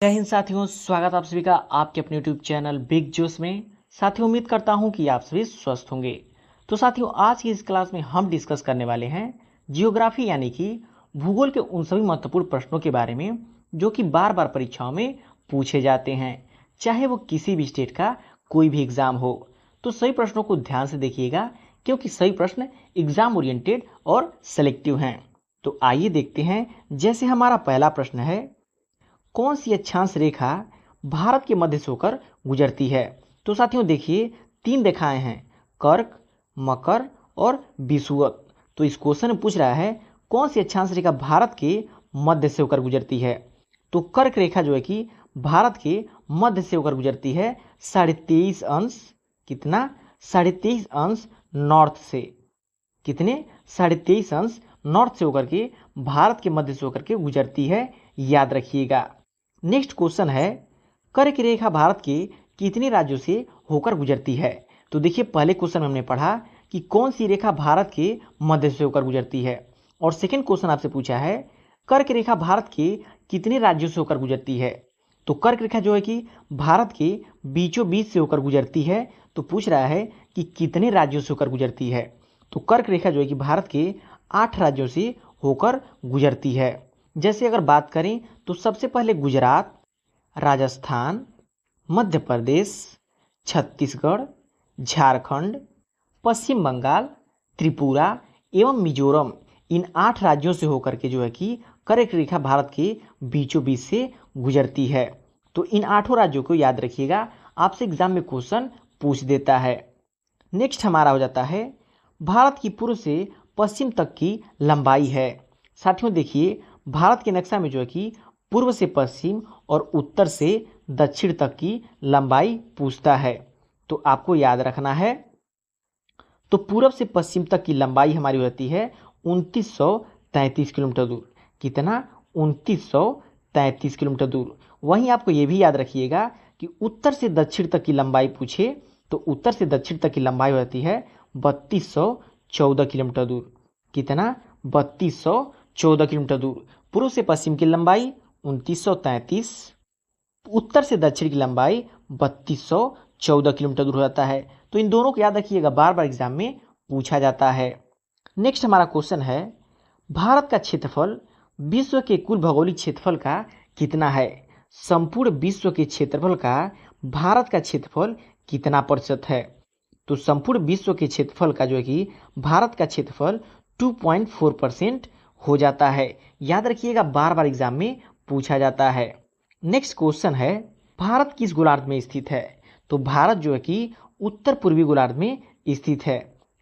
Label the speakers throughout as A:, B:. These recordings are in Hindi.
A: जय हिंद साथियों, स्वागत आप सभी का आपके अपने यूट्यूब चैनल बिग जोश में। साथियों, उम्मीद करता हूं कि आप सभी स्वस्थ होंगे। तो साथियों, आज की इस क्लास में हम डिस्कस करने वाले हैं जियोग्राफी यानी कि भूगोल के उन सभी महत्वपूर्ण प्रश्नों के बारे में जो कि बार बार परीक्षाओं में पूछे जाते हैं, चाहे वो किसी भी स्टेट का कोई भी एग्जाम हो। तो सभी प्रश्नों को ध्यान से देखिएगा क्योंकि सभी प्रश्न एग्जाम ओरिएंटेड और सेलेक्टिव हैं। तो आइए देखते हैं। जैसे हमारा पहला प्रश्न है, कौन सी अक्षांश रेखा भारत के मध्य से होकर गुजरती है। तो साथियों देखिए, तीन रेखाएं हैं, कर्क, मकर और विषुवत। तो इस क्वेश्चन में पूछ रहा है कौन सी अक्षांश रेखा भारत के मध्य से होकर गुजरती है। तो कर्क रेखा जो है कि भारत के मध्य से होकर गुजरती है 23.5 अंश। कितना? 23.5 अंश नॉर्थ से। कितने? 23.5 अंश नॉर्थ से होकर के भारत के मध्य से होकर के गुजरती है, याद रखिएगा। नेक्स्ट क्वेश्चन है, कर्क रेखा भारत के कितने राज्यों से होकर गुजरती है। तो देखिए, पहले क्वेश्चन में हमने पढ़ा कि कौन सी रेखा भारत के मध्य से होकर गुजरती है, और सेकंड क्वेश्चन आपसे पूछा है कर्क रेखा भारत के कितने राज्यों से होकर गुजरती है। तो कर्क रेखा जो है कि भारत के बीचों बीच से होकर गुजरती है। तो पूछ रहा है कि कितने राज्यों से होकर गुजरती है। तो कर्क रेखा जो है कि भारत के 8 राज्यों से होकर गुजरती है। जैसे अगर बात करें तो सबसे पहले गुजरात, राजस्थान, मध्य प्रदेश, छत्तीसगढ़, झारखंड, पश्चिम बंगाल, त्रिपुरा एवं मिजोरम, इन 8 राज्यों से होकर के जो है कि कर्क रेखा भारत के बीचों बीच से गुजरती है। तो इन 8 राज्यों को याद रखिएगा, आपसे एग्जाम में क्वेश्चन पूछ देता है। नेक्स्ट हमारा हो जाता है, भारत की पूर्व से पश्चिम तक की लंबाई है। साथियों देखिए, भारत के नक्शा में जो है कि पूर्व से पश्चिम और उत्तर से दक्षिण तक की लंबाई पूछता है। तो आपको याद रखना है, तो पूर्व से पश्चिम तक की लंबाई हमारी होती है 2933 किलोमीटर दूर। कितना? 2933 किलोमीटर दूर। वहीं आपको ये भी याद रखिएगा कि उत्तर से दक्षिण तक की लंबाई पूछे तो उत्तर से दक्षिण तक की लंबाई होती है 3214 किलोमीटर दूर। कितना? 3214 किलोमीटर दूर। पूर्व से पश्चिम की लंबाई 2933, उत्तर से दक्षिण की लंबाई 3214 किलोमीटर दूर हो जाता है। तो इन दोनों को याद रखिएगा, बार बार एग्जाम में पूछा जाता है। नेक्स्ट हमारा क्वेश्चन है, भारत का क्षेत्रफल विश्व के कुल भौगोलिक क्षेत्रफल का कितना है। संपूर्ण विश्व के क्षेत्रफल का भारत का क्षेत्रफल कितना प्रतिशत है। तो संपूर्ण विश्व के क्षेत्रफल का जो है कि भारत का क्षेत्रफल 2.4% हो जाता है। याद रखिएगा, बार बार एग्जाम में पूछा जाता है। नेक्स्ट क्वेश्चन है, भारत किस गोलार्ध में स्थित है। तो भारत जो है कि उत्तर पूर्वी गोलार्ध में स्थित है।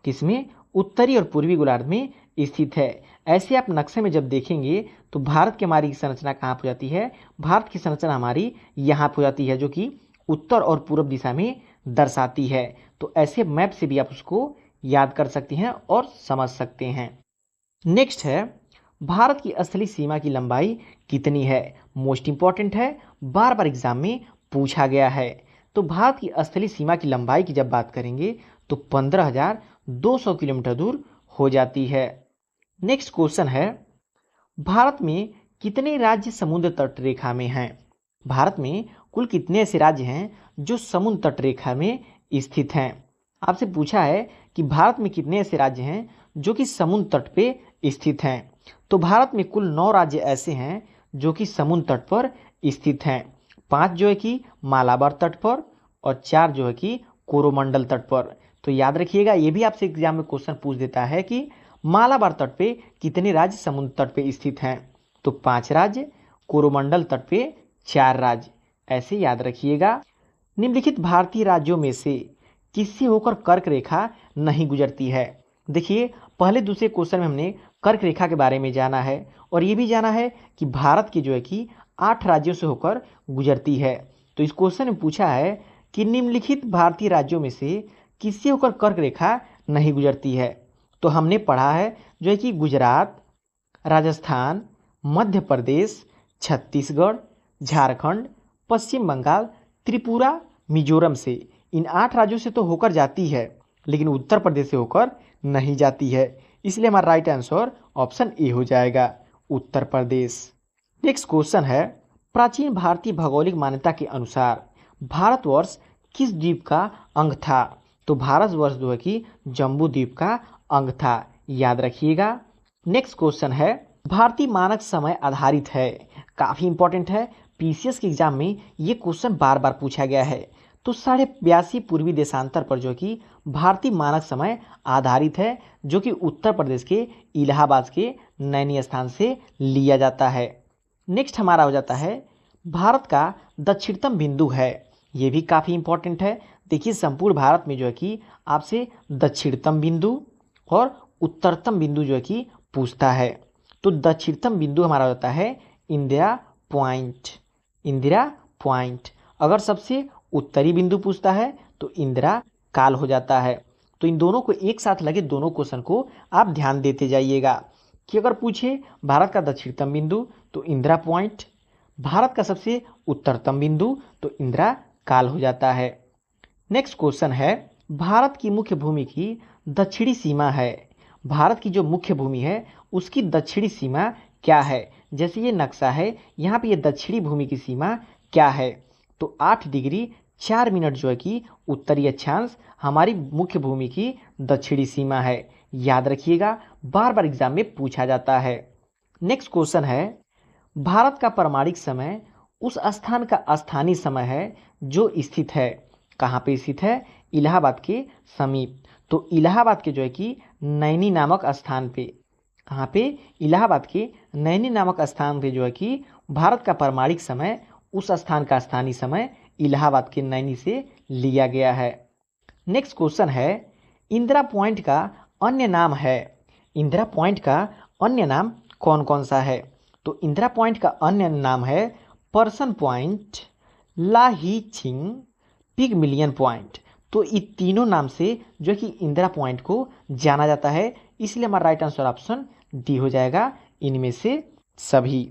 A: किसमें? उत्तरी और पूर्वी गोलार्ध में स्थित है। ऐसे आप नक्शे में जब देखेंगे तो भारत की हमारी संरचना कहाँ हो जाती है, भारत की संरचना हमारी यहाँ हो जाती है, जो कि उत्तर और पूर्व दिशा में दर्शाती है। तो ऐसे मैप से भी आप उसको याद कर सकते हैं और समझ सकते हैं। नेक्स्ट है, भारत की स्थलीय सीमा की लंबाई कितनी है। मोस्ट इंपॉर्टेंट है, बार बार एग्जाम में पूछा गया है। तो भारत की स्थलीय सीमा की लंबाई की जब बात करेंगे तो 15,200 किलोमीटर दूर हो जाती है। नेक्स्ट क्वेश्चन है, भारत में कितने राज्य समुद्र तट रेखा में हैं। भारत में कुल कितने ऐसे राज्य हैं जो समुद्र तट रेखा में स्थित हैं। आपसे पूछा है कि भारत में कितने ऐसे राज्य हैं जो कि समुद्र तट पे स्थित हैं। तो भारत में कुल 9 राज्य ऐसे हैं जो कि समुद्र तट पर स्थित हैं। 5 जो है कि मालाबार तट पर और 4 जो है कि कोरोमंडल तट पर। तो याद रखिएगा, ये भी आपसे एग्जाम में क्वेश्चन पूछ देता है कि मालाबार तट पे कितने राज्य समुद्र तट पे स्थित हैं। तो 5 राज्य, कोरोमंडल तट पे 4 राज्य, ऐसे याद रखिएगा। निम्नलिखित भारतीय राज्यों में से किससे होकर कर्क रेखा नहीं गुजरती है। देखिए, पहले दूसरे क्वेश्चन में हमने कर्क रेखा के बारे में जाना है और ये भी जाना है कि भारत की जो है कि 8 राज्यों से होकर गुजरती है। तो इस क्वेश्चन में पूछा है कि निम्नलिखित भारतीय राज्यों में से किससे होकर कर्क रेखा नहीं गुजरती है। तो हमने पढ़ा है जो है कि गुजरात, राजस्थान, मध्य प्रदेश, छत्तीसगढ़, झारखंड, पश्चिम बंगाल, त्रिपुरा, मिजोरम से। इन 8 राज्यों से तो होकर जाती है, लेकिन उत्तर प्रदेश से होकर नहीं जाती है। इसलिए हमारा राइट आंसर ऑप्शन ए हो जाएगा, उत्तर प्रदेश। नेक्स्ट क्वेश्चन है, प्राचीन भारतीय भौगोलिक मान्यता के अनुसार भारतवर्ष किस द्वीप का अंग था? तो भारतवर्ष जो है कि जम्बू द्वीप का अंग था, याद रखिएगा। नेक्स्ट क्वेश्चन है, भारतीय मानक समय आधारित है, काफी इंपॉर्टेंट है, पीसीएस के एग्जाम में ये क्वेश्चन बार बार पूछा गया है। तो 82.5 पूर्वी देशांतर पर जो कि भारतीय मानक समय आधारित है, जो कि उत्तर प्रदेश के इलाहाबाद के नैनी स्थान से लिया जाता है। नेक्स्ट हमारा हो जाता है, भारत का दक्षिणतम बिंदु है, ये भी काफ़ी इंपॉर्टेंट है। देखिए संपूर्ण भारत में जो है कि आपसे दक्षिणतम बिंदु और उत्तरतम बिंदु जो है कि पूछता है। तो दक्षिणतम बिंदु हमारा होता है इंदिरा पॉइंट, इंदिरा पॉइंट। अगर सबसे उत्तरी बिंदु पूछता है तो इंदिरा काल हो जाता है। तो इन दोनों को एक साथ लगे दोनों क्वेश्चन को आप ध्यान देते जाइएगा कि अगर पूछे भारत का दक्षिणतम बिंदु तो इंदिरा पॉइंट, भारत का सबसे उत्तरतम बिंदु तो इंदिरा काल हो जाता है। नेक्स्ट क्वेश्चन है, भारत की मुख्य भूमि की दक्षिणी सीमा है, भारत की जो मुख्य भूमि है उसकी दक्षिणी सीमा क्या है? जैसे ये नक्शा है, यहाँ पे ये दक्षिणी भूमि की सीमा क्या है? तो 8 डिग्री 4 मिनट जो है कि उत्तरी अक्षांश हमारी मुख्य भूमि की दक्षिणी सीमा है, याद रखिएगा, बार बार एग्जाम में पूछा जाता है। नेक्स्ट क्वेश्चन है, भारत का परमाणिक समय उस स्थान का स्थानीय समय है जो स्थित है, कहाँ पे स्थित है? इलाहाबाद के समीप। तो इलाहाबाद के जो है कि नैनी नामक स्थान पे, कहाँ पे? इलाहाबाद के नैनी नामक स्थान पे जो है कि भारत का परमाणिक समय उस स्थान का स्थानीय समय इलाहाबाद के नैनी से लिया गया है। नेक्स्ट क्वेश्चन है, इंदिरा पॉइंट का अन्य नाम है, इंदिरा पॉइंट का अन्य नाम कौन कौन सा है? तो इंदिरा पॉइंट का अन्य नाम है पर्सन पॉइंट, लाहीचिंग, पिगमिलियन पॉइंट। तो ये तीनों नाम से जो कि इंदिरा पॉइंट को जाना जाता है, इसलिए हमारा राइट आंसर ऑप्शन डी हो जाएगा, इनमें से सभी।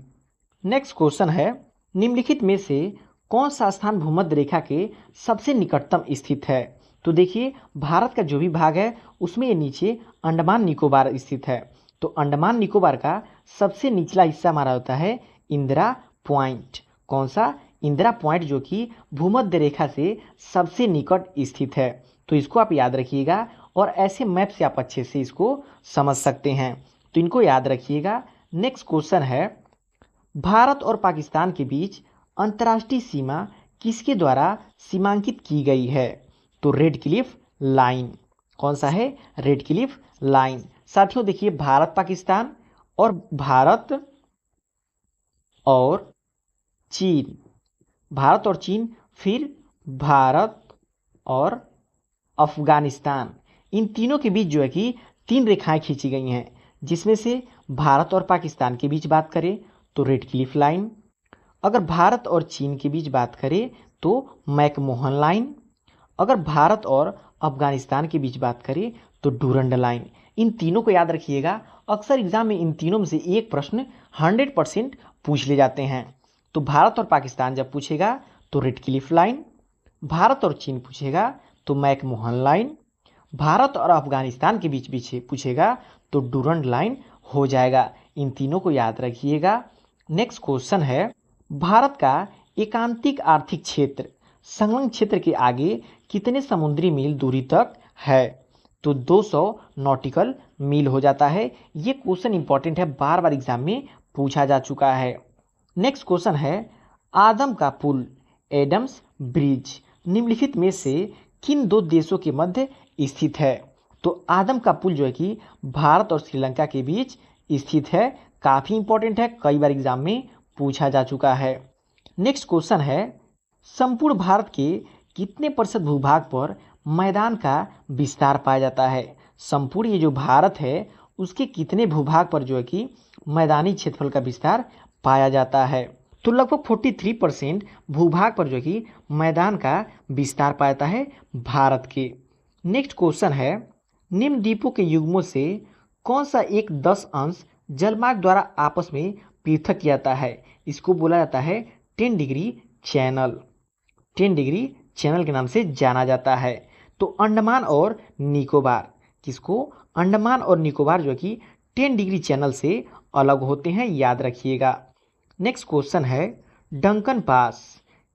A: नेक्स्ट क्वेश्चन है, निम्नलिखित में से कौन सा स्थान भूमध्य रेखा के सबसे निकटतम स्थित है? तो देखिए भारत का जो भी भाग है उसमें ये नीचे अंडमान निकोबार स्थित है। तो अंडमान निकोबार का सबसे निचला हिस्सा हमारा होता है इंदिरा पॉइंट। कौन सा? इंदिरा पॉइंट, जो कि भूमध्य रेखा से सबसे निकट स्थित है। तो इसको आप याद रखिएगा और ऐसे मैप से आप अच्छे से इसको समझ सकते हैं, तो इनको याद रखिएगा। नेक्स्ट क्वेश्चन है, भारत और पाकिस्तान के बीच अंतर्राष्ट्रीय सीमा किसके द्वारा सीमांकित की गई है? तो रेड क्लिफ लाइन। कौन सा है? Red Cliff line. साथियों देखिए, भारत पाकिस्तान और भारत और चीन, भारत और चीन, फिर भारत और अफगानिस्तान, इन तीनों के बीच जो है कि 3 रेखाएं खींची गई हैं, जिसमें से भारत और पाकिस्तान के बीच बात करें तो रेड क्लिफ लाइन, अगर भारत और चीन के बीच बात करें तो मैकमोहन लाइन, अगर भारत और अफगानिस्तान के बीच बात करें तो डूरंड लाइन। इन तीनों को याद रखिएगा, अक्सर एग्जाम में इन तीनों में से एक प्रश्न 100% पूछ ले जाते हैं। तो भारत और पाकिस्तान जब पूछेगा तो रेड क्लिफ लाइन, भारत और चीन पूछेगा तो मैकमोहन लाइन, भारत और अफगानिस्तान के बीच पूछेगा तो डूरंड लाइन हो जाएगा। इन तीनों को याद रखिएगा। नेक्स्ट क्वेश्चन है, भारत का एकांतिक आर्थिक क्षेत्र संलग्न क्षेत्र के आगे कितने समुद्री मील दूरी तक है? तो 200 नॉटिकल मील हो जाता है। ये क्वेश्चन इंपॉर्टेंट है, बार बार एग्जाम में पूछा जा चुका है। नेक्स्ट क्वेश्चन है, आदम का पुल, एडम्स ब्रिज, निम्नलिखित में से किन 2 देशों के मध्य स्थित है? तो आदम का पुल जो है कि भारत और श्रीलंका के बीच स्थित है, काफी इंपॉर्टेंट है, कई बार एग्जाम में पूछा जा चुका है। नेक्स्ट क्वेश्चन है, संपूर्ण भारत के कितने प्रतिशत भूभाग पर मैदान का विस्तार पाया जाता है? संपूर्ण ये जो भारत है उसके कितने भूभाग पर जो है कि मैदानी क्षेत्रफल का विस्तार पाया जाता है? तो लगभग 43% भूभाग पर जो कि मैदान का विस्तार पाता है भारत के। नेक्स्ट क्वेश्चन है, निम्न द्वीपों के युग्मों से कौन सा एक 10 अंश जलमार्ग द्वारा आपस में पृथक किया जाता है? इसको बोला जाता है 10 डिग्री चैनल, 10 डिग्री चैनल के नाम से जाना जाता है। तो अंडमान और निकोबार, किसको? अंडमान और निकोबार जो कि 10 डिग्री चैनल से अलग होते हैं, याद रखिएगा। नेक्स्ट क्वेश्चन है, डंकन पास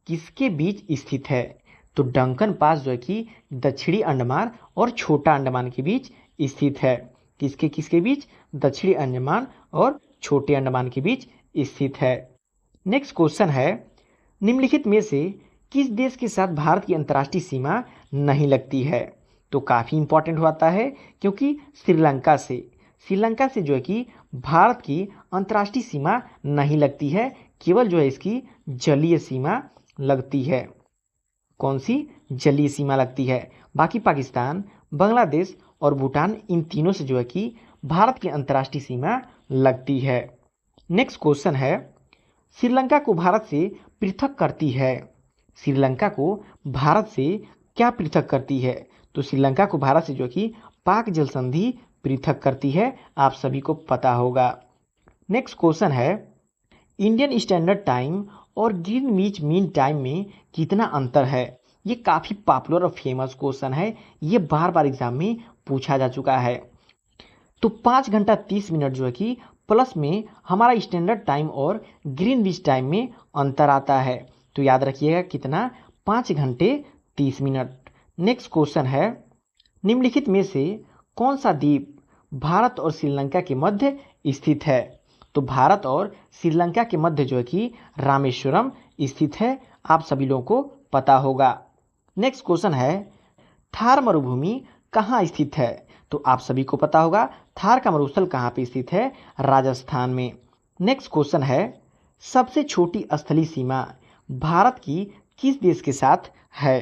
A: किसके बीच स्थित है? तो डंकन पास जो है कि दक्षिणी अंडमान और छोटा अंडमान के बीच स्थित है। किसके किसके बीच? दक्षिणी अंडमान और छोटे अंडमान के बीच स्थित है। नेक्स्ट क्वेश्चन है, निम्नलिखित में से किस देश के साथ भारत की अंतर्राष्ट्रीय सीमा नहीं लगती है? तो काफ़ी इंपॉर्टेंट होता है क्योंकि श्रीलंका से जो है कि भारत की अंतर्राष्ट्रीय सीमा नहीं लगती है, केवल जो है इसकी जलीय सीमा लगती है। कौन सी? जलीय सीमा लगती है। बाकी पाकिस्तान, बांग्लादेश और भूटान, इन तीनों से जो है कि भारत की अंतर्राष्ट्रीय सीमा लगती है। नेक्स्ट क्वेश्चन है, श्रीलंका को भारत से पृथक करती है, श्रीलंका को भारत से क्या पृथक करती है? तो श्रीलंका को भारत से जो कि पाक जल संधि पृथक करती है, आप सभी को पता होगा। नेक्स्ट क्वेश्चन है, इंडियन स्टैंडर्ड टाइम और ग्रीनविच मीन टाइम में कितना अंतर है? ये काफ़ी पॉपुलर और फेमस क्वेश्चन है, ये बार बार एग्जाम में पूछा जा चुका है। तो 5 घंटा 30 मिनट जो है कि प्लस में हमारा स्टैंडर्ड टाइम और ग्रीनविच टाइम में अंतर आता है। तो याद रखिएगा कितना? 5 घंटे 30 मिनट। नेक्स्ट क्वेश्चन है, निम्नलिखित में से कौन सा द्वीप भारत और श्रीलंका के मध्य स्थित है? तो भारत और श्रीलंका के मध्य जो है कि रामेश्वरम स्थित है, आप सभी लोगों को पता होगा। नेक्स्ट क्वेश्चन है, थार मरुभूमि कहाँ स्थित है? तो आप सभी को पता होगा थार का मरुस्थल कहाँ पे स्थित है? राजस्थान में। नेक्स्ट क्वेश्चन है, सबसे छोटी स्थलीय सीमा भारत की किस देश के साथ है?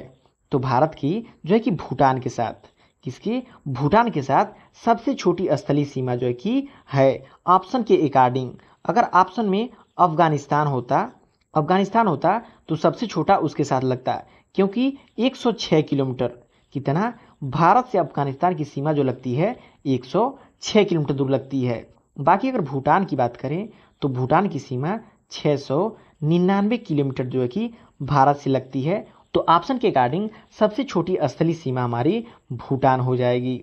A: तो भारत की जो है कि भूटान के साथ। किसकी? भूटान के साथ सबसे छोटी स्थलीय सीमा जो है कि है। ऑप्शन के अकॉर्डिंग अगर ऑप्शन में अफगानिस्तान होता तो सबसे छोटा उसके साथ लगता, क्योंकि 106 किलोमीटर। कितना? भारत से अफगानिस्तान की सीमा जो लगती है 106 किलोमीटर दूर लगती है। बाकी अगर भूटान की बात करें तो भूटान की सीमा 699 किलोमीटर जो है कि भारत से लगती है। तो ऑप्शन के अकॉर्डिंग सबसे छोटी स्थलीय सीमा हमारी भूटान हो जाएगी।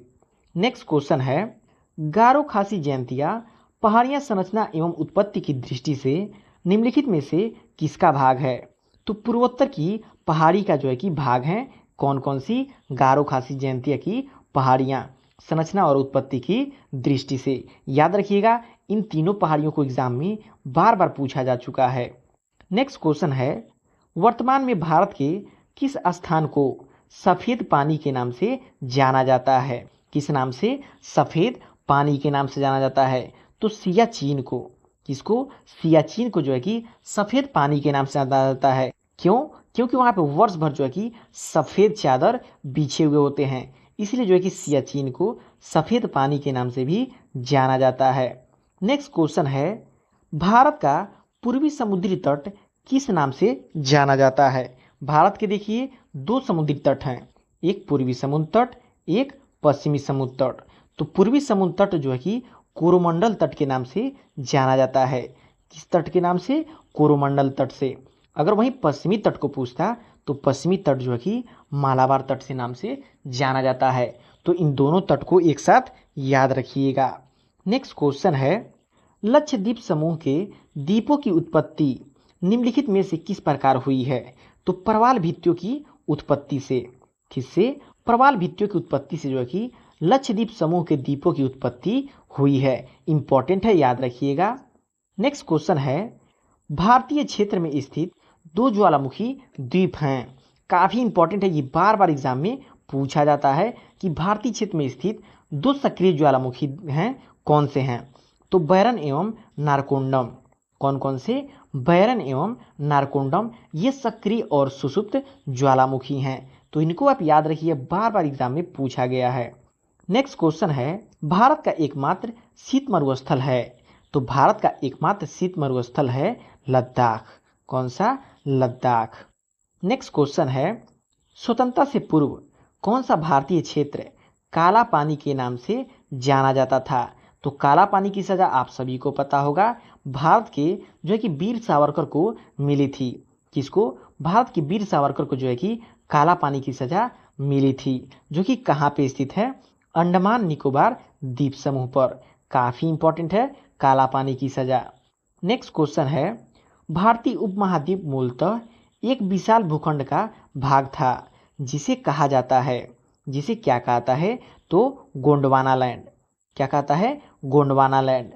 A: नेक्स्ट क्वेश्चन है, गारो खासी जयंतिया पहाड़ियाँ संरचना एवं उत्पत्ति की दृष्टि से निम्नलिखित में से किसका भाग है? तो पूर्वोत्तर की पहाड़ी का जो है कि भाग है। कौन कौन सी? गारो खासी जयंतिया की पहाड़ियाँ संरचना और उत्पत्ति की दृष्टि से। याद रखिएगा इन तीनों पहाड़ियों को एग्जाम में बार बार पूछा जा चुका है। नेक्स्ट क्वेश्चन है, वर्तमान में भारत के किस स्थान को सफ़ेद पानी के नाम से जाना जाता है? किस नाम से? सफ़ेद पानी के नाम से जाना जाता है। तो सियाचिन को। किसको? सियाचिन को जो है कि सफ़ेद पानी के नाम से जाना जाता है। क्यों? क्योंकि वहाँ पे वर्ष भर जो है कि सफ़ेद चादर बिछे हुए होते हैं, इसलिए जो है कि सियाचिन को सफ़ेद पानी के नाम से भी जाना जाता है। नेक्स्ट क्वेश्चन है, भारत का पूर्वी समुद्री तट किस नाम से जाना जाता है? भारत के देखिए 2 समुद्री तट हैं, एक पूर्वी समुद्र तट, एक पश्चिमी समुद्र तट। तो पूर्वी समुद्र तट जो है कि कोरोमंडल तट के नाम से जाना जाता है। किस तट के नाम से? कोरोमंडल तट से। अगर वहीं पश्चिमी तट को पूछता तो पश्चिमी तट जो है कि मालाबार तट से नाम से जाना जाता है। तो इन दोनों तट को एक साथ याद रखिएगा। नेक्स्ट क्वेश्चन है, लक्षद्वीप समूह के द्वीपों की उत्पत्ति निम्नलिखित में से किस प्रकार हुई है? तो प्रवाल भित्तियों की उत्पत्ति से। किससे? प्रवाल भित्तियों की उत्पत्ति से जो है कि लक्षद्वीप समूह के द्वीपों की उत्पत्ति हुई है। इंपॉर्टेंट है, याद रखिएगा। नेक्स्ट क्वेश्चन है, भारतीय क्षेत्र में स्थित 2 ज्वालामुखी द्वीप हैं। काफ़ी इंपॉर्टेंट है, ये बार बार एग्जाम में पूछा जाता है कि भारतीय क्षेत्र में स्थित 2 सक्रिय ज्वालामुखी हैं, कौन से हैं? तो बैरन एवं नारकोंडम। कौन कौन से? बैरन एवं नारकोंडम, ये सक्रिय और सुषुप्त ज्वालामुखी हैं। तो इनको आप याद रखिए, बार बार एग्जाम में पूछा गया है। नेक्स्ट क्वेश्चन है, भारत का एकमात्र शीत मरुस्थल है। तो भारत का एकमात्र शीत मरुस्थल है लद्दाख। कौन सा? लद्दाख। नेक्स्ट क्वेश्चन है, स्वतंत्रता से पूर्व कौन सा भारतीय क्षेत्र काला पानी के नाम से जाना जाता था? तो काला पानी की सजा आप सभी को पता होगा, भारत के जो है कि वीर सावरकर को मिली थी। किसको? भारत के वीर सावरकर को जो है कि काला पानी की सजा मिली थी, जो कि कहाँ पे स्थित है? अंडमान निकोबार द्वीप समूह पर। काफ़ी इंपॉर्टेंट है काला पानी की सजा। नेक्स्ट क्वेश्चन है, भारतीय उपमहाद्वीप मूलतः एक विशाल भूखंड का भाग था जिसे कहा जाता है, जिसे क्या कहता है तो गोंडवाना लैंड। क्या कहता है? गोंडवाना लैंड।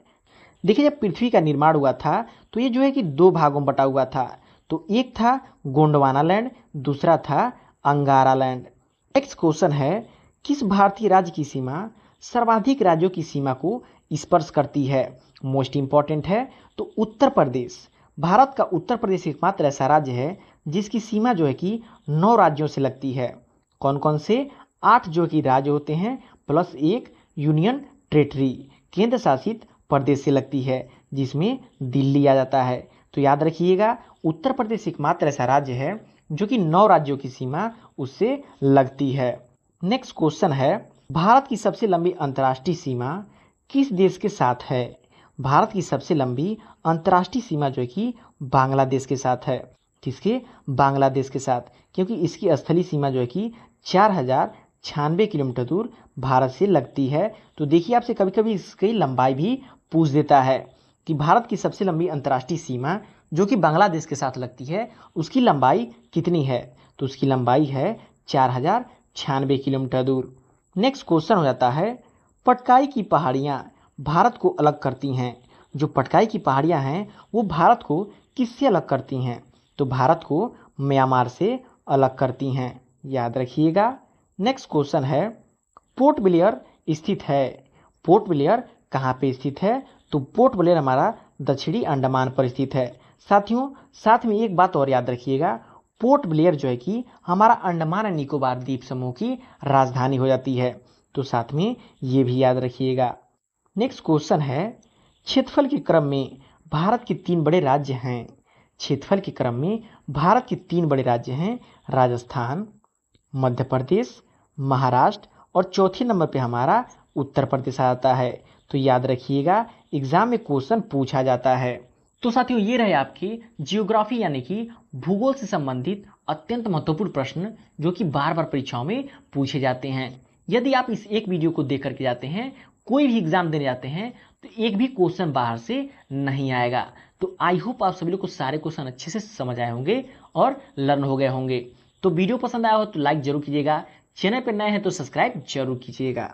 A: देखिए जब पृथ्वी का निर्माण हुआ था तो ये जो है कि दो भागों में बटा हुआ था। तो एक था गोंडवाना लैंड, दूसरा था अंगारा लैंड। नेक्स्ट क्वेश्चन है, किस भारतीय राज्य की सीमा सर्वाधिक राज्यों की सीमा को स्पर्श करती है? मोस्ट इंपॉर्टेंट है। तो उत्तर प्रदेश। भारत का उत्तर प्रदेश एकमात्र ऐसा राज्य है जिसकी सीमा जो है कि 9 राज्यों से लगती है। कौन कौन से? 8 जो कि राज्य होते हैं प्लस एक यूनियन टेरिटरी, केंद्र शासित प्रदेश से लगती है, जिसमें दिल्ली आ जाता है। तो याद रखिएगा उत्तर प्रदेश एकमात्र ऐसा राज्य है जो कि 9 राज्यों की सीमा उससे लगती है। नेक्स्ट क्वेश्चन है, भारत की सबसे लंबी अंतर्राष्ट्रीय सीमा किस देश के साथ है? भारत की सबसे लंबी अंतर्राष्ट्रीय सीमा जो है कि बांग्लादेश के साथ है। किसके? बांग्लादेश के साथ, क्योंकि इसकी स्थलीय सीमा जो है कि 4096 किलोमीटर दूर भारत से लगती है। तो देखिए आपसे कभी कभी इसकी लंबाई भी पूछ देता है कि भारत की सबसे लंबी अंतर्राष्ट्रीय सीमा जो कि बांग्लादेश के साथ लगती है उसकी लंबाई कितनी है? तो उसकी लंबाई है 4096 किलोमीटर दूर। नेक्स्ट क्वेश्चन हो जाता है, पटकाई की पहाड़ियाँ भारत को अलग करती हैं। जो पटकाई की पहाड़ियाँ हैं वो भारत को किससे अलग करती हैं? तो भारत को म्यांमार से अलग करती हैं, याद रखिएगा। नेक्स्ट क्वेश्चन है, पोर्ट ब्लेयर स्थित है। पोर्ट ब्लेयर कहाँ पे स्थित है? तो पोर्ट ब्लेयर हमारा दक्षिणी अंडमान पर स्थित है। साथियों साथ में एक बात और याद रखिएगा, पोर्ट ब्लेयर जो है कि हमारा अंडमान और निकोबार द्वीप समूह की राजधानी हो जाती है। तो साथ में ये भी याद रखिएगा। नेक्स्ट क्वेश्चन है, क्षेत्रफल के क्रम में भारत के 3 बड़े राज्य हैं। क्षेत्रफल के क्रम में भारत के 3 बड़े राज्य हैं, राजस्थान, मध्य प्रदेश, महाराष्ट्र, और चौथे नंबर पे हमारा उत्तर प्रदेश आ जाता है। तो याद रखिएगा एग्जाम में क्वेश्चन पूछा जाता है। तो साथियों ये रहे आपकी जियोग्राफी यानी कि भूगोल से संबंधित अत्यंत महत्वपूर्ण प्रश्न जो कि बार बार परीक्षाओं में पूछे जाते हैं। यदि आप इस एक वीडियो को देख करके जाते हैं, कोई भी एग्जाम देने जाते हैं तो एक भी क्वेश्चन बाहर से नहीं आएगा। तो आई होप आप सभी लोग को सारे क्वेश्चन अच्छे से समझ आए होंगे और लर्न हो गए होंगे। तो वीडियो पसंद आया हो तो लाइक जरूर कीजिएगा, चैनल पर नए हैं तो सब्सक्राइब जरूर कीजिएगा।